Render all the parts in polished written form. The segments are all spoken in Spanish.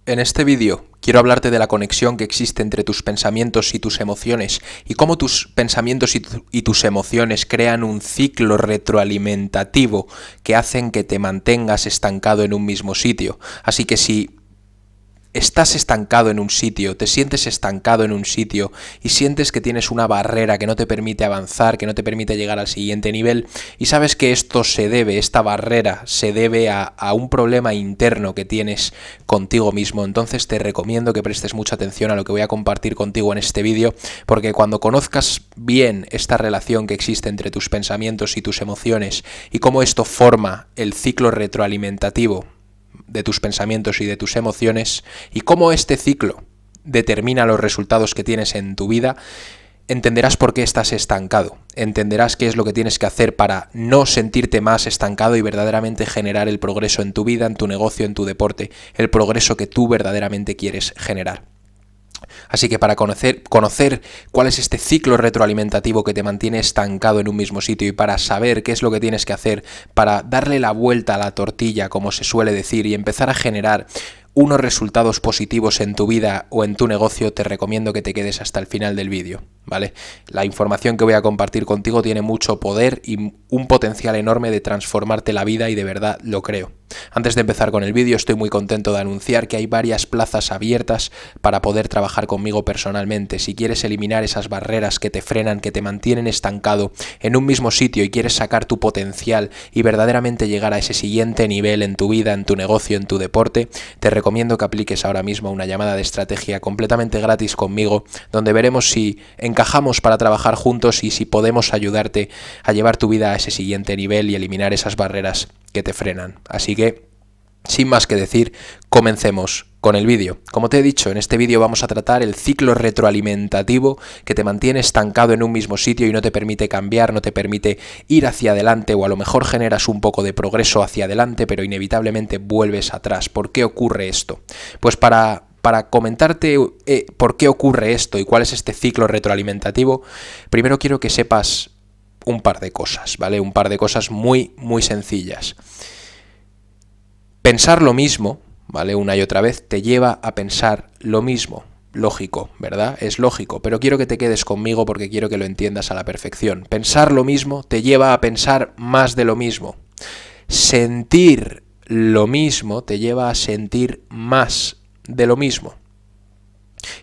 En este vídeo quiero hablarte de la conexión que existe entre tus pensamientos y tus emociones y cómo tus pensamientos y tus emociones crean un ciclo retroalimentativo que hacen que te mantengas estancado en un mismo sitio. Así que si estás estancado en un sitio, te sientes estancado en un sitio y sientes que tienes una barrera que no te permite avanzar, que no te permite llegar al siguiente nivel y sabes que esta barrera se debe a un problema interno que tienes contigo mismo, entonces te recomiendo que prestes mucha atención a lo que voy a compartir contigo en este vídeo, porque cuando conozcas bien esta relación que existe entre tus pensamientos y tus emociones y cómo esto forma el ciclo retroalimentativo de tus pensamientos y de tus emociones y cómo este ciclo determina los resultados que tienes en tu vida, entenderás por qué estás estancado, entenderás qué es lo que tienes que hacer para no sentirte más estancado y verdaderamente generar el progreso en tu vida, en tu negocio, en tu deporte, el progreso que tú verdaderamente quieres generar. Así que para conocer cuál es este ciclo retroalimentativo que te mantiene estancado en un mismo sitio y para saber qué es lo que tienes que hacer para darle la vuelta a la tortilla, como se suele decir, y empezar a generar unos resultados positivos en tu vida o en tu negocio, te recomiendo que te quedes hasta el final del vídeo, ¿vale? La información que voy a compartir contigo tiene mucho poder y un potencial enorme de transformarte la vida y de verdad lo creo. Antes de empezar con el vídeo, estoy muy contento de anunciar que hay varias plazas abiertas para poder trabajar conmigo personalmente. Si quieres eliminar esas barreras que te frenan, que te mantienen estancado en un mismo sitio y quieres sacar tu potencial y verdaderamente llegar a ese siguiente nivel en tu vida, en tu negocio, en tu deporte, te recomiendo que apliques ahora mismo una llamada de estrategia completamente gratis conmigo, donde veremos si encajamos para trabajar juntos y si podemos ayudarte a llevar tu vida a ese siguiente nivel y eliminar esas barreras que te frenan. Así que, sin más que decir, comencemos con el vídeo. Como te he dicho, en este vídeo vamos a tratar el ciclo retroalimentativo que te mantiene estancado en un mismo sitio y no te permite cambiar, no te permite ir hacia adelante, o a lo mejor generas un poco de progreso hacia adelante, pero inevitablemente vuelves atrás. ¿Por qué ocurre esto? Pues para comentarte por qué ocurre esto y cuál es este ciclo retroalimentativo, primero quiero que sepas un par de cosas, ¿vale? Un par de cosas muy, muy sencillas. Pensar lo mismo, ¿vale? Una y otra vez te lleva a pensar lo mismo. Lógico, ¿verdad? Es lógico, pero quiero que te quedes conmigo porque quiero que lo entiendas a la perfección. Pensar lo mismo te lleva a pensar más de lo mismo. Sentir lo mismo te lleva a sentir más de lo mismo.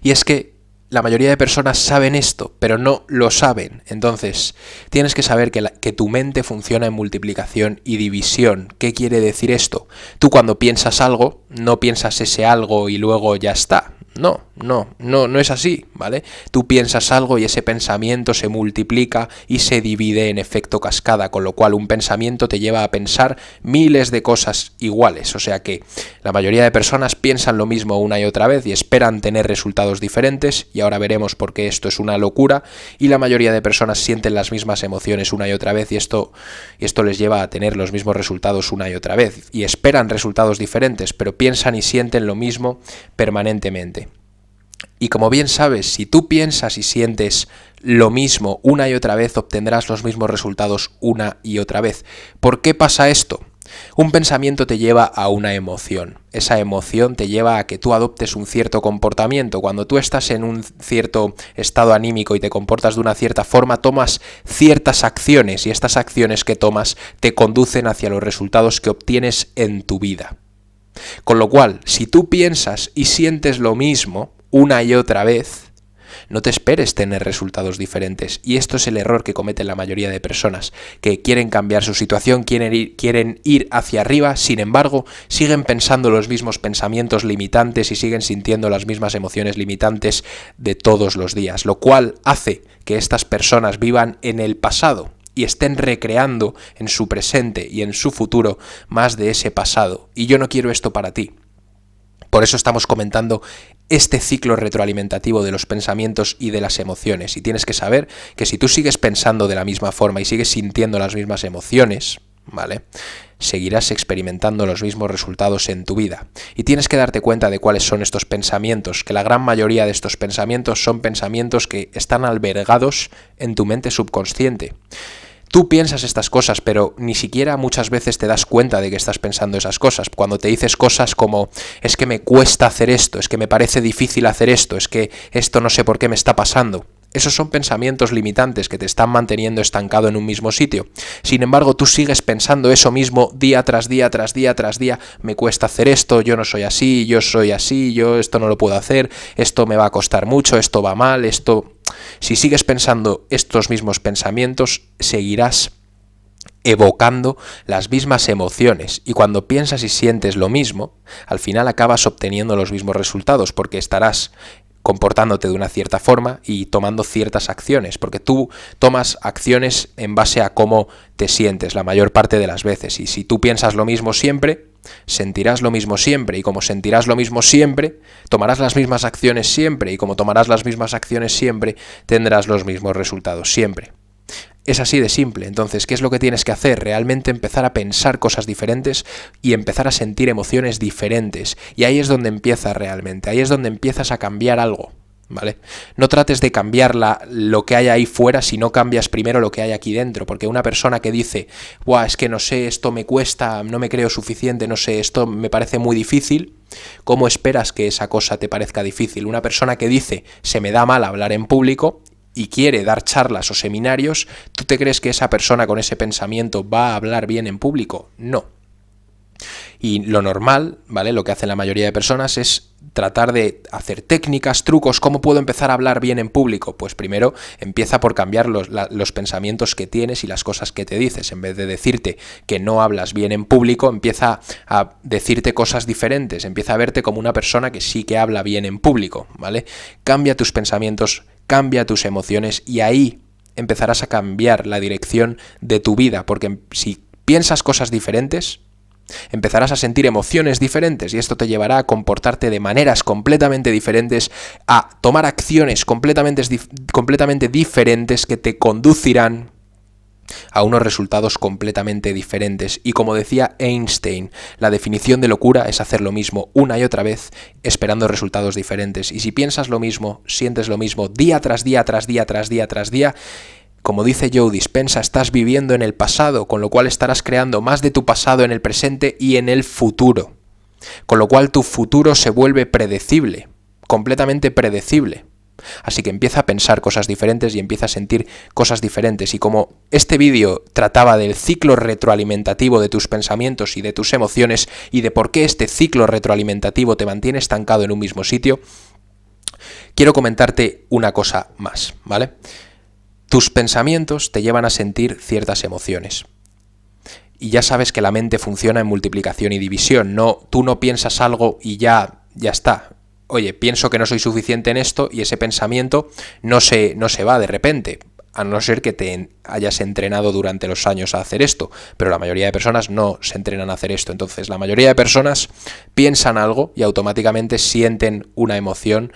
Y es que la mayoría de personas saben esto, pero no lo saben. Entonces, tienes que saber que tu mente funciona en multiplicación y división. ¿Qué quiere decir esto? Tú cuando piensas algo, no piensas ese algo y luego ya está. No es así, ¿vale? Tú piensas algo y ese pensamiento se multiplica y se divide en efecto cascada, con lo cual un pensamiento te lleva a pensar miles de cosas iguales. O sea que la mayoría de personas piensan lo mismo una y otra vez y esperan tener resultados diferentes, y ahora veremos por qué esto es una locura, y la mayoría de personas sienten las mismas emociones una y otra vez y esto les lleva a tener los mismos resultados una y otra vez y esperan resultados diferentes, pero piensan y sienten lo mismo permanentemente. Y como bien sabes, si tú piensas y sientes lo mismo una y otra vez, obtendrás los mismos resultados una y otra vez. ¿Por qué pasa esto? Un pensamiento te lleva a una emoción. Esa emoción te lleva a que tú adoptes un cierto comportamiento. Cuando tú estás en un cierto estado anímico y te comportas de una cierta forma, tomas ciertas acciones y estas acciones que tomas te conducen hacia los resultados que obtienes en tu vida. Con lo cual, si tú piensas y sientes lo mismo una y otra vez, no te esperes tener resultados diferentes. Y esto es el error que cometen la mayoría de personas, que quieren cambiar su situación, quieren ir hacia arriba, sin embargo, siguen pensando los mismos pensamientos limitantes y siguen sintiendo las mismas emociones limitantes de todos los días, lo cual hace que estas personas vivan en el pasado y estén recreando en su presente y en su futuro más de ese pasado. Y yo no quiero esto para ti. Por eso estamos comentando este ciclo retroalimentativo de los pensamientos y de las emociones. Y tienes que saber que si tú sigues pensando de la misma forma y sigues sintiendo las mismas emociones, ¿vale?, seguirás experimentando los mismos resultados en tu vida. Y tienes que darte cuenta de cuáles son estos pensamientos, que la gran mayoría de estos pensamientos son pensamientos que están albergados en tu mente subconsciente. Tú piensas estas cosas, pero ni siquiera muchas veces te das cuenta de que estás pensando esas cosas. Cuando te dices cosas como, es que me cuesta hacer esto, es que me parece difícil hacer esto, es que esto no sé por qué me está pasando. Esos son pensamientos limitantes que te están manteniendo estancado en un mismo sitio. Sin embargo, tú sigues pensando eso mismo día tras día, tras día, tras día. Me cuesta hacer esto, yo no soy así, yo soy así, yo esto no lo puedo hacer, esto me va a costar mucho, esto va mal, esto... Si sigues pensando estos mismos pensamientos, seguirás evocando las mismas emociones, y cuando piensas y sientes lo mismo, al final acabas obteniendo los mismos resultados, porque estarás comportándote de una cierta forma y tomando ciertas acciones, porque tú tomas acciones en base a cómo te sientes la mayor parte de las veces, y si tú piensas lo mismo siempre, sentirás lo mismo siempre, y como sentirás lo mismo siempre, tomarás las mismas acciones siempre, y como tomarás las mismas acciones siempre, tendrás los mismos resultados siempre. Es así de simple. Entonces, ¿qué es lo que tienes que hacer? Realmente empezar a pensar cosas diferentes y empezar a sentir emociones diferentes. Y ahí es donde empieza realmente, ahí es donde empiezas a cambiar algo, ¿vale? No trates de cambiar lo que hay ahí fuera si no cambias primero lo que hay aquí dentro, porque una persona que dice, ¡buah, es que no sé, esto me cuesta, no me creo suficiente, no sé, esto me parece muy difícil! ¿Cómo esperas que esa cosa te parezca difícil? Una persona que dice, se me da mal hablar en público, y quiere dar charlas o seminarios, ¿tú te crees que esa persona con ese pensamiento va a hablar bien en público? No. Y lo normal, ¿vale? Lo que hacen la mayoría de personas es tratar de hacer técnicas, trucos. ¿Cómo puedo empezar a hablar bien en público? Pues primero empieza por cambiar los pensamientos que tienes y las cosas que te dices. En vez de decirte que no hablas bien en público, empieza a decirte cosas diferentes. Empieza a verte como una persona que sí que habla bien en público, ¿vale? Cambia tus pensamientos, cambia tus emociones, y ahí empezarás a cambiar la dirección de tu vida, porque si piensas cosas diferentes, empezarás a sentir emociones diferentes, y esto te llevará a comportarte de maneras completamente diferentes, a tomar acciones completamente diferentes que te conducirán a unos resultados completamente diferentes. Y como decía Einstein, la definición de locura es hacer lo mismo una y otra vez esperando resultados diferentes. Y si piensas lo mismo, sientes lo mismo día tras día, tras día, tras día, tras día, como dice Joe Dispenza, estás viviendo en el pasado, con lo cual estarás creando más de tu pasado en el presente y en el futuro. Con lo cual tu futuro se vuelve predecible, completamente predecible. Así que empieza a pensar cosas diferentes y empieza a sentir cosas diferentes. Y como este vídeo trataba del ciclo retroalimentativo de tus pensamientos y de tus emociones, y de por qué este ciclo retroalimentativo te mantiene estancado en un mismo sitio, quiero comentarte una cosa más, ¿vale? Tus pensamientos te llevan a sentir ciertas emociones. Y ya sabes que la mente funciona en multiplicación y división. Tú no piensas algo y ya está. Oye, pienso que no soy suficiente en esto, y ese pensamiento no se va de repente, a no ser que te hayas entrenado durante los años a hacer esto, pero la mayoría de personas no se entrenan a hacer esto. Entonces, la mayoría de personas piensan algo y automáticamente sienten una emoción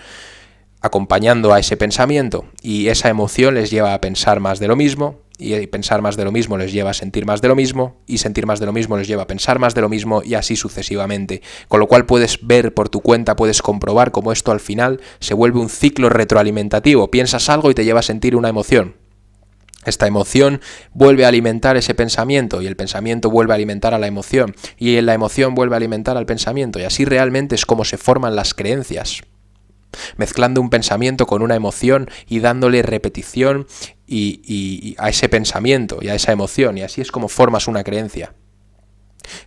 acompañando a ese pensamiento, y esa emoción les lleva a pensar más de lo mismo, y pensar más de lo mismo les lleva a sentir más de lo mismo, y sentir más de lo mismo les lleva a pensar más de lo mismo, y así sucesivamente. Con lo cual puedes ver por tu cuenta, puedes comprobar cómo esto al final se vuelve un ciclo retroalimentativo. Piensas algo y te lleva a sentir una emoción. Esta emoción vuelve a alimentar ese pensamiento, y el pensamiento vuelve a alimentar a la emoción, y la emoción vuelve a alimentar al pensamiento, y así realmente es como se forman las creencias. Mezclando un pensamiento con una emoción y dándole repetición y a ese pensamiento y a esa emoción, y así es como formas una creencia.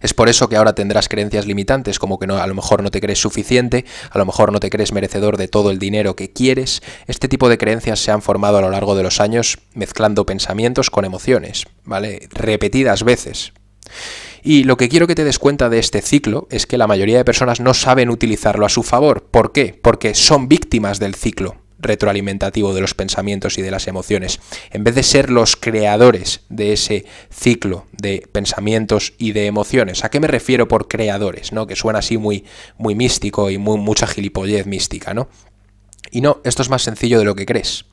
Es por eso que ahora tendrás creencias limitantes, como que a lo mejor no te crees suficiente, a lo mejor no te crees merecedor de todo el dinero que quieres. Este tipo de creencias se han formado a lo largo de los años mezclando pensamientos con emociones, ¿vale? Repetidas veces. Y lo que quiero que te des cuenta de este ciclo es que la mayoría de personas no saben utilizarlo a su favor. ¿Por qué? Porque son víctimas del ciclo retroalimentativo de los pensamientos y de las emociones. En vez de ser los creadores de ese ciclo de pensamientos y de emociones. ¿A qué me refiero por creadores? ¿No? Que suena así muy místico y mucha gilipollez mística, ¿no? Y no, esto es más sencillo de lo que crees.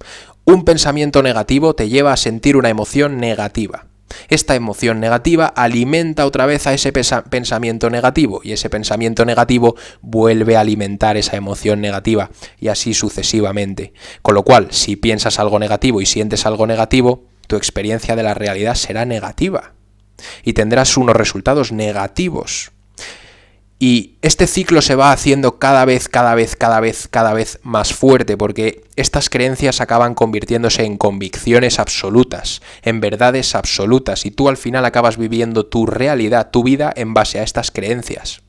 Un pensamiento negativo te lleva a sentir una emoción negativa. Esta emoción negativa alimenta otra vez a ese pensamiento negativo, y ese pensamiento negativo vuelve a alimentar esa emoción negativa, y así sucesivamente. Con lo cual, si piensas algo negativo y sientes algo negativo, tu experiencia de la realidad será negativa y tendrás unos resultados negativos. Y este ciclo se va haciendo cada vez más fuerte, porque estas creencias acaban convirtiéndose en convicciones absolutas, en verdades absolutas, y tú al final acabas viviendo tu realidad, tu vida, en base a estas creencias.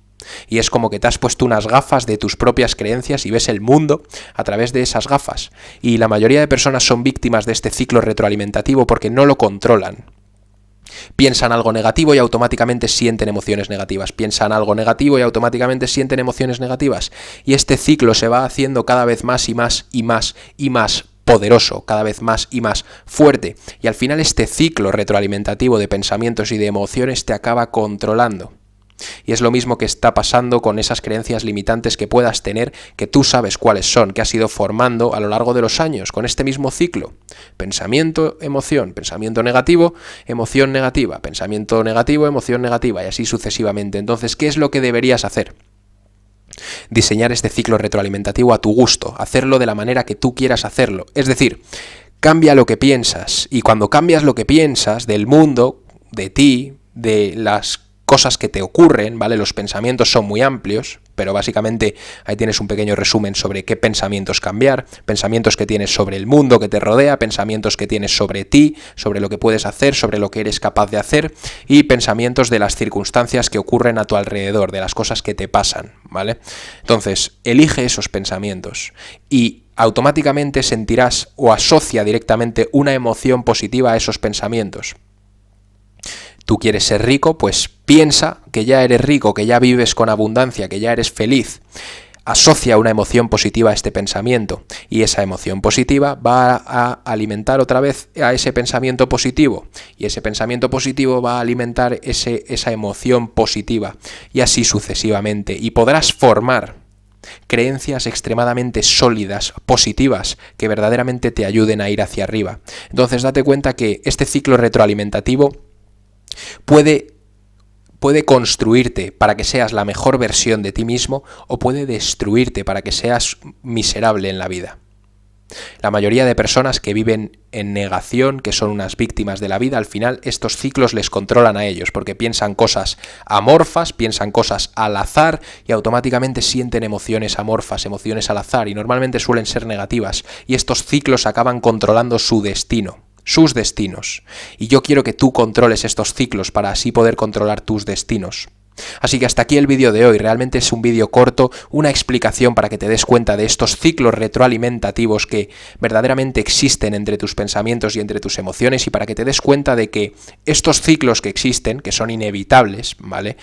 Y es como que te has puesto unas gafas de tus propias creencias y ves el mundo a través de esas gafas. Y la mayoría de personas son víctimas de este ciclo retroalimentativo porque no lo controlan. Piensan algo negativo y automáticamente sienten emociones negativas. Piensan algo negativo y automáticamente sienten emociones negativas. Y este ciclo se va haciendo cada vez más y más y más y más poderoso, cada vez más y más fuerte. Y al final este ciclo retroalimentativo de pensamientos y de emociones te acaba controlando. Y es lo mismo que está pasando con esas creencias limitantes que puedas tener, que tú sabes cuáles son, que has ido formando a lo largo de los años, con este mismo ciclo. Pensamiento, emoción, pensamiento negativo, emoción negativa, pensamiento negativo, emoción negativa, y así sucesivamente. Entonces, ¿qué es lo que deberías hacer? Diseñar este ciclo retroalimentativo a tu gusto, hacerlo de la manera que tú quieras hacerlo. Es decir, cambia lo que piensas, y cuando cambias lo que piensas del mundo, de ti, de las cosas que te ocurren, ¿vale? Los pensamientos son muy amplios, pero básicamente ahí tienes un pequeño resumen sobre qué pensamientos cambiar, pensamientos que tienes sobre el mundo que te rodea, pensamientos que tienes sobre ti, sobre lo que puedes hacer, sobre lo que eres capaz de hacer, y pensamientos de las circunstancias que ocurren a tu alrededor, de las cosas que te pasan, ¿vale? Entonces, elige esos pensamientos y automáticamente sentirás o asocia directamente una emoción positiva a esos pensamientos. Tú quieres ser rico, pues piensa que ya eres rico, que ya vives con abundancia, que ya eres feliz. Asocia una emoción positiva a este pensamiento y esa emoción positiva va a alimentar otra vez a ese pensamiento positivo y ese pensamiento positivo va a alimentar esa emoción positiva y así sucesivamente, y podrás formar creencias extremadamente sólidas, positivas, que verdaderamente te ayuden a ir hacia arriba. Entonces date cuenta que este ciclo retroalimentativo puede construirte para que seas la mejor versión de ti mismo o puede destruirte para que seas miserable en la vida. La mayoría de personas que viven en negación, que son unas víctimas de la vida, al final estos ciclos les controlan a ellos porque piensan cosas amorfas, piensan cosas al azar y automáticamente sienten emociones amorfas, emociones al azar, y normalmente suelen ser negativas, y estos ciclos acaban controlando su destino, sus destinos. Y yo quiero que tú controles estos ciclos para así poder controlar tus destinos. Así que hasta aquí el vídeo de hoy. Realmente es un vídeo corto, una explicación para que te des cuenta de estos ciclos retroalimentativos que verdaderamente existen entre tus pensamientos y entre tus emociones, y para que te des cuenta de que estos ciclos que existen, que son inevitables, ¿vale?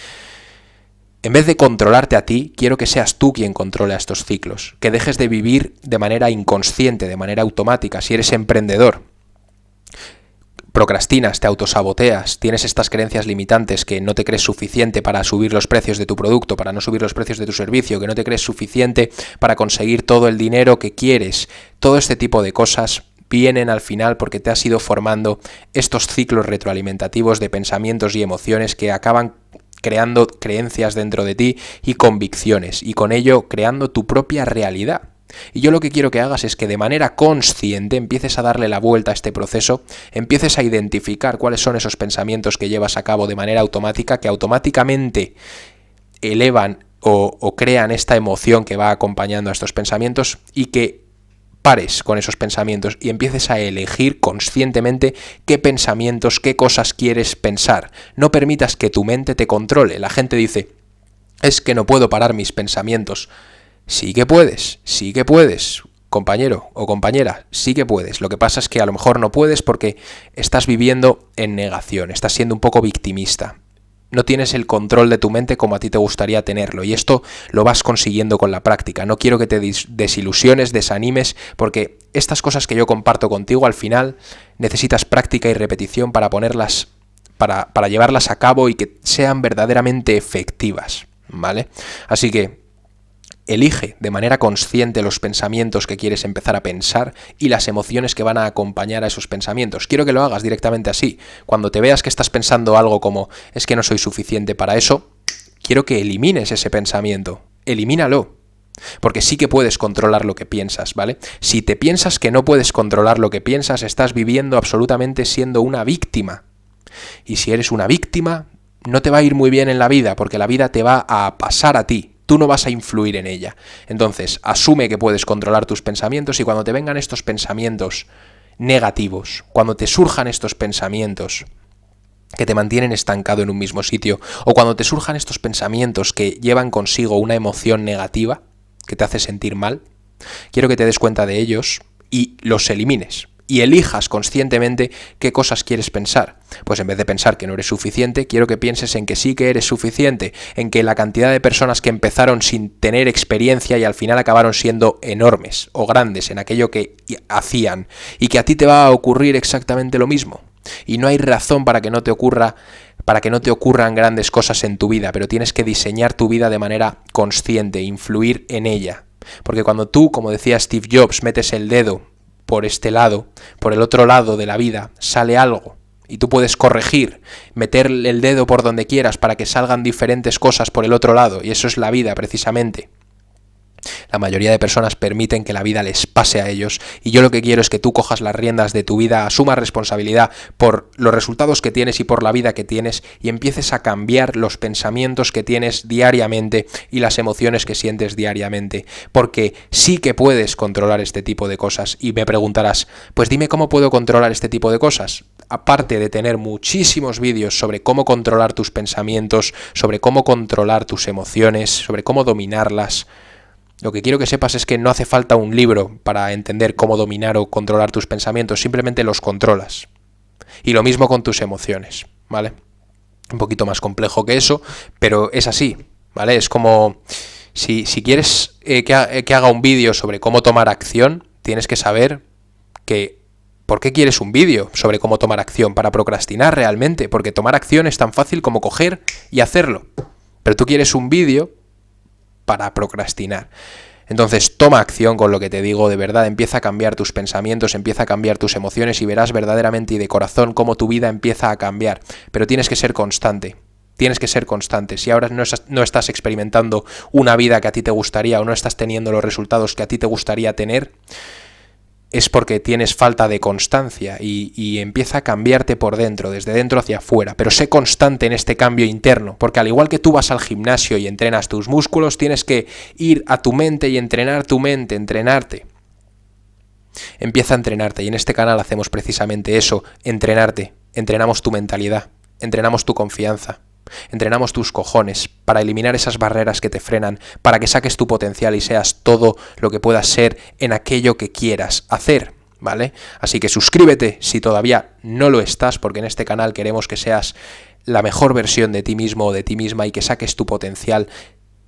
En vez de controlarte a ti, quiero que seas tú quien controle a estos ciclos, que dejes de vivir de manera inconsciente, de manera automática. Si eres emprendedor, procrastinas, te autosaboteas, tienes estas creencias limitantes, que no te crees suficiente para subir los precios de tu producto, para no subir los precios de tu servicio, que no te crees suficiente para conseguir todo el dinero que quieres. Todo este tipo de cosas vienen al final porque te has ido formando estos ciclos retroalimentativos de pensamientos y emociones que acaban creando creencias dentro de ti y convicciones, y con ello creando tu propia realidad. Y yo lo que quiero que hagas es que de manera consciente empieces a darle la vuelta a este proceso, empieces a identificar cuáles son esos pensamientos que llevas a cabo de manera automática, que automáticamente elevan o crean esta emoción que va acompañando a estos pensamientos, y que pares con esos pensamientos y empieces a elegir conscientemente qué pensamientos, qué cosas quieres pensar. No permitas que tu mente te controle. La gente dice, es que no puedo parar mis pensamientos. Sí que puedes, compañero o compañera, sí que puedes. Lo que pasa es que a lo mejor no puedes porque estás viviendo en negación, estás siendo un poco victimista. No tienes el control de tu mente como a ti te gustaría tenerlo, y esto lo vas consiguiendo con la práctica. No quiero que te desilusiones, desanimes, porque estas cosas que yo comparto contigo al final necesitas práctica y repetición para ponerlas, para llevarlas a cabo y que sean verdaderamente efectivas, ¿vale? Así que elige de manera consciente los pensamientos que quieres empezar a pensar y las emociones que van a acompañar a esos pensamientos. Quiero que lo hagas directamente así. Cuando te veas que estás pensando algo como, es que no soy suficiente para eso, quiero que elimines ese pensamiento. Elimínalo. Porque sí que puedes controlar lo que piensas, ¿vale? Si te piensas que no puedes controlar lo que piensas, estás viviendo absolutamente siendo una víctima. Y si eres una víctima, no te va a ir muy bien en la vida, porque la vida te va a pasar a ti. Tú no vas a influir en ella. Entonces, asume que puedes controlar tus pensamientos y cuando te vengan estos pensamientos negativos, cuando te surjan estos pensamientos que te mantienen estancado en un mismo sitio, o cuando te surjan estos pensamientos que llevan consigo una emoción negativa, que te hace sentir mal, quiero que te des cuenta de ellos y los elimines. Y elijas conscientemente qué cosas quieres pensar. Pues en vez de pensar que no eres suficiente, quiero que pienses en que sí que eres suficiente, en que la cantidad de personas que empezaron sin tener experiencia y al final acabaron siendo enormes o grandes en aquello que hacían, y que a ti te va a ocurrir exactamente lo mismo. Y no hay razón para que no te ocurran grandes cosas en tu vida, pero tienes que diseñar tu vida de manera consciente, influir en ella. Porque cuando tú, como decía Steve Jobs, metes el dedo por este lado, por el otro lado de la vida, sale algo. Y tú puedes corregir, meter el dedo por donde quieras para que salgan diferentes cosas por el otro lado. Y eso es la vida, precisamente. La mayoría de personas permiten que la vida les pase a ellos y yo lo que quiero es que tú cojas las riendas de tu vida, asumas responsabilidad por los resultados que tienes y por la vida que tienes y empieces a cambiar los pensamientos que tienes diariamente y las emociones que sientes diariamente, porque sí que puedes controlar este tipo de cosas. Y me preguntarás, pues dime cómo puedo controlar este tipo de cosas. Aparte de tener muchísimos vídeos sobre cómo controlar tus pensamientos, sobre cómo controlar tus emociones, sobre cómo dominarlas, lo que quiero que sepas es que no hace falta un libro para entender cómo dominar o controlar tus pensamientos, simplemente los controlas. Y lo mismo con tus emociones, ¿vale? Un poquito más complejo que eso, pero es así, ¿vale? Es como, si quieres que haga un vídeo sobre cómo tomar acción, tienes que saber ¿por qué quieres un vídeo sobre cómo tomar acción? Para procrastinar realmente, porque tomar acción es tan fácil como coger y hacerlo. Pero tú quieres un vídeo para procrastinar. Entonces toma acción con lo que te digo, de verdad, empieza a cambiar tus pensamientos, empieza a cambiar tus emociones y verás verdaderamente y de corazón cómo tu vida empieza a cambiar. Pero tienes que ser constante. Tienes que ser constante. Si ahora no estás experimentando una vida que a ti te gustaría o no estás teniendo los resultados que a ti te gustaría tener, es porque tienes falta de constancia y empieza a cambiarte por dentro, desde dentro hacia afuera. Pero sé constante en este cambio interno, porque al igual que tú vas al gimnasio y entrenas tus músculos, tienes que ir a tu mente y entrenar tu mente, entrenarte. Empieza a entrenarte y en este canal hacemos precisamente eso, entrenarte. Entrenamos tu mentalidad, entrenamos tu confianza. Entrenamos tus cojones para eliminar esas barreras que te frenan, para que saques tu potencial y seas todo lo que puedas ser en aquello que quieras hacer, ¿vale? Así que suscríbete si todavía no lo estás, porque en este canal queremos que seas la mejor versión de ti mismo o de ti misma y que saques tu potencial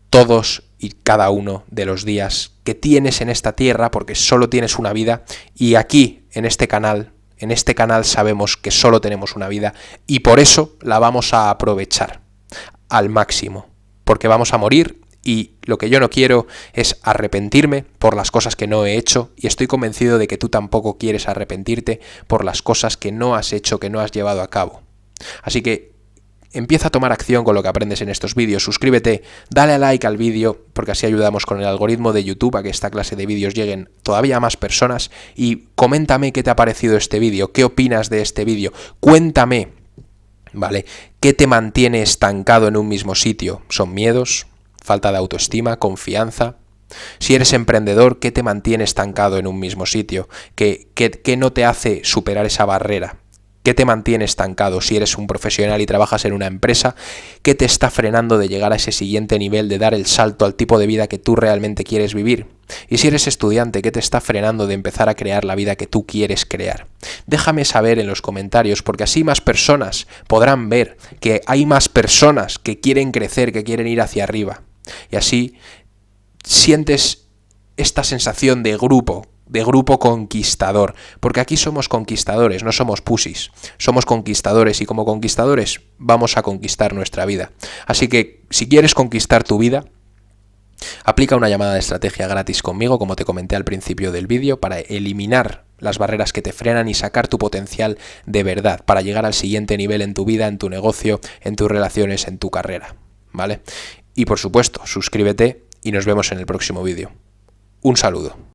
todos y cada uno de los días que tienes en esta tierra, porque solo tienes una vida y aquí, en este canal sabemos que solo tenemos una vida y por eso la vamos a aprovechar al máximo, porque vamos a morir y lo que yo no quiero es arrepentirme por las cosas que no he hecho y estoy convencido de que tú tampoco quieres arrepentirte por las cosas que no has hecho, que no has llevado a cabo. Así que empieza a tomar acción con lo que aprendes en estos vídeos, suscríbete, dale a like al vídeo, porque así ayudamos con el algoritmo de YouTube a que esta clase de vídeos lleguen todavía a más personas y coméntame qué te ha parecido este vídeo, qué opinas de este vídeo, cuéntame, ¿vale? ¿Qué te mantiene estancado en un mismo sitio? ¿Son miedos? ¿Falta de autoestima? ¿Confianza? Si eres emprendedor, ¿qué te mantiene estancado en un mismo sitio? ¿Qué no te hace superar esa barrera? ¿Qué te mantiene estancado? Si eres un profesional y trabajas en una empresa, ¿qué te está frenando de llegar a ese siguiente nivel, de dar el salto al tipo de vida que tú realmente quieres vivir? Y si eres estudiante, ¿qué te está frenando de empezar a crear la vida que tú quieres crear? Déjame saber en los comentarios, porque así más personas podrán ver que hay más personas que quieren crecer, que quieren ir hacia arriba. Y así sientes esta sensación de grupo conquistador, porque aquí somos conquistadores, no somos pusis, somos conquistadores y como conquistadores vamos a conquistar nuestra vida. Así que si quieres conquistar tu vida, aplica una llamada de estrategia gratis conmigo, como te comenté al principio del vídeo, para eliminar las barreras que te frenan y sacar tu potencial de verdad, para llegar al siguiente nivel en tu vida, en tu negocio, en tus relaciones, en tu carrera, ¿vale? Y por supuesto, suscríbete y nos vemos en el próximo vídeo. Un saludo.